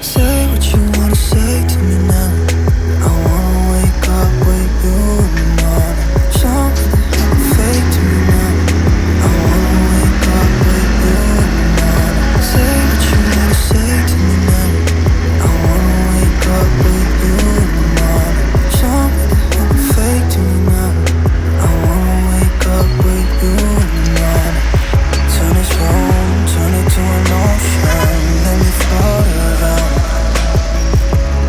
Say what you wanna say to me now. I wanna wake up with you in the morning. Something that happened fake to me now. I wanna wake up with you in the morning. Say what you wanna say to me now. I wanna wake up with you in the morning. Something that happened fake to me now. I wanna wake up with you in the morning. Turn this room, turn it to an ocean. Let me float around.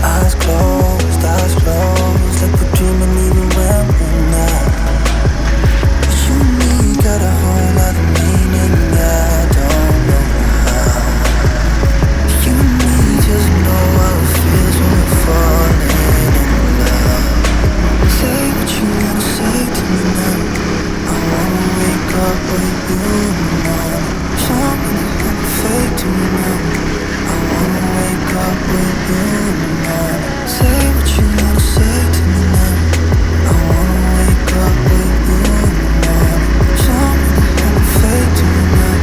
Eyes closed, like we're dreaming even when we're not. But you and me got a whole lot of meaning, I don't know how. You and me just know how it feels when we're falling in love. Say what you wanna say to me now. I wanna wake up with you in the morning. Something that happened fake to me now. I wanna wake up with you in the morning. Say what you wanna say to me now. I wanna wake up with you in the morning. Something that happened fake to me now.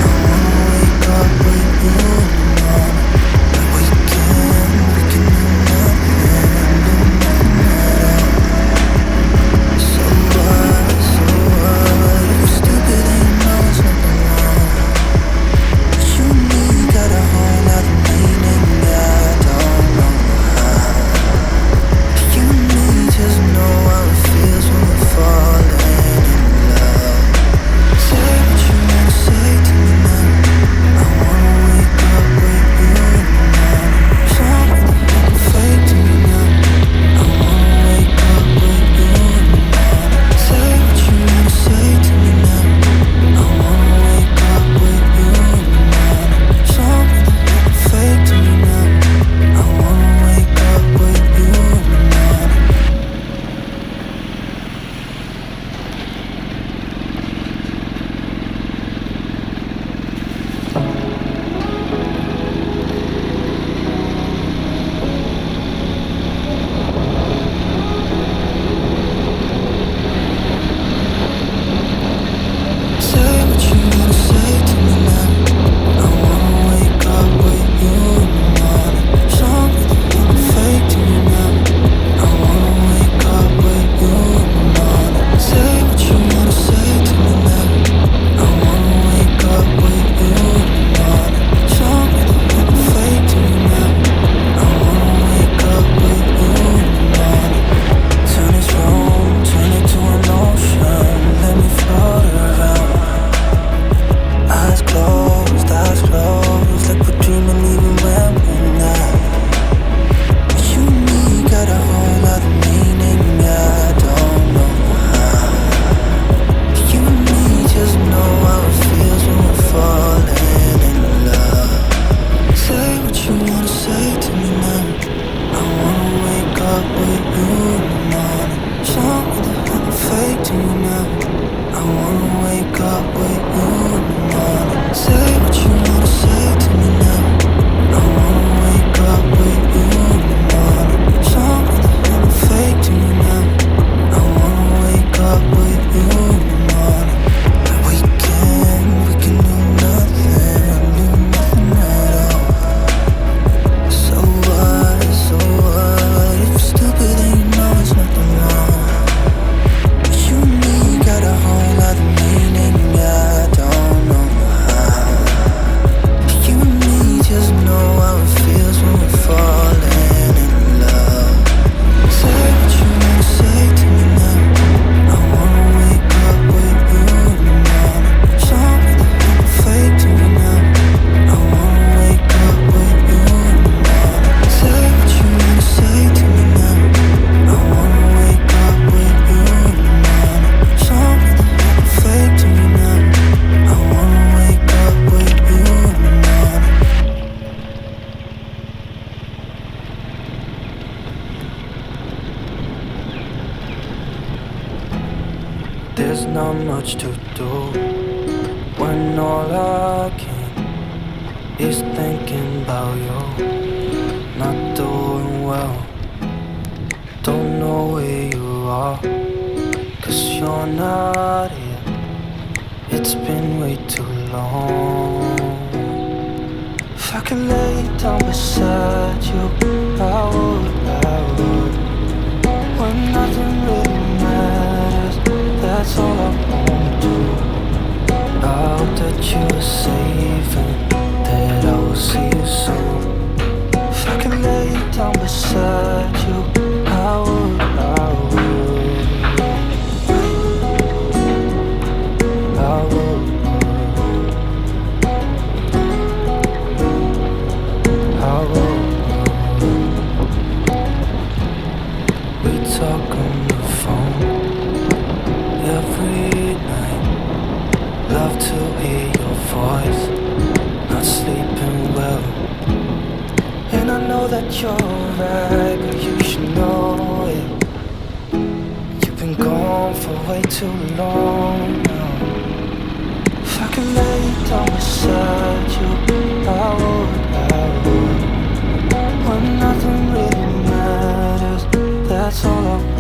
I wanna wake up with you in the morning. Like we can do nothing at all. So what, if we're stupid and you know it's nothing wrong. But you and me got a whole lot of meaning, I don't know how. You and me just know how it feels when we're falling in love. Say what you wanna say to me now. I wanna wake up with you in the morning. Something that happened fake to me now. I wanna wake up with you in the morning. Say what you wanna say to me now. I wanna wake up with you in the morning. Something that happened fake to me now. I wanna wake up with you in the morning. Say what you wanna say to me now. I wanna wake up with you in the morning. Something that happened fake to me now. I wanna wake up with you in the morning. Say what you wanna say to me now. I wanna wake up with you in the morning. Something that happened fake to me now. I wanna wake up with you in the morning. Turn this room, turn it to an ocean. Let me float around. Eyes closed, like we're dreaming even when we're not. But you and me got a whole lot of meaning, I don't know how. You and me just know how it feels when we're falling in love. Say what you wanna say to me now. I wanna wake up with you in the morning. Something that happened fake to me now. I wanna wake up with you in the morning. Say what you wanna say to me now. I wanna wake up with you in the morning. Something that happened fake to me now. I wanna wake up with you in the morning. Like we can do nothing at all. So what, if we're stupid and you know it's nothing wrong. But you and me got a whole lot of meaning, I don't know how. You and me just know how it feels when we're falling in love. Say what you wanna say to me now. I wanna wake up with you in the morning. Something that happened fake to me now. I wanna wake up with you in the morning. Say what you wanna say to me now. I wanna wake up with you in the morning. Something that happened fake to me now. I wanna wake up with you in the morning. There's not much to do when all I can is thinking about you. Not doing well, don't know where you are, 'cause you're not here. It's been way too long. If I can lay down beside you, I would. When nothing really matters, that's all I wanna do. I hope that you're safe and that I will see you soon. If I can lay down beside you, I would. We talk on the phone every night. Love to hear your voice. Not sleeping well, and I know that you're right, but you should know it. You've been gone for way too long now. If I can lay down beside you, I would. When nothing really matters, that's all I want.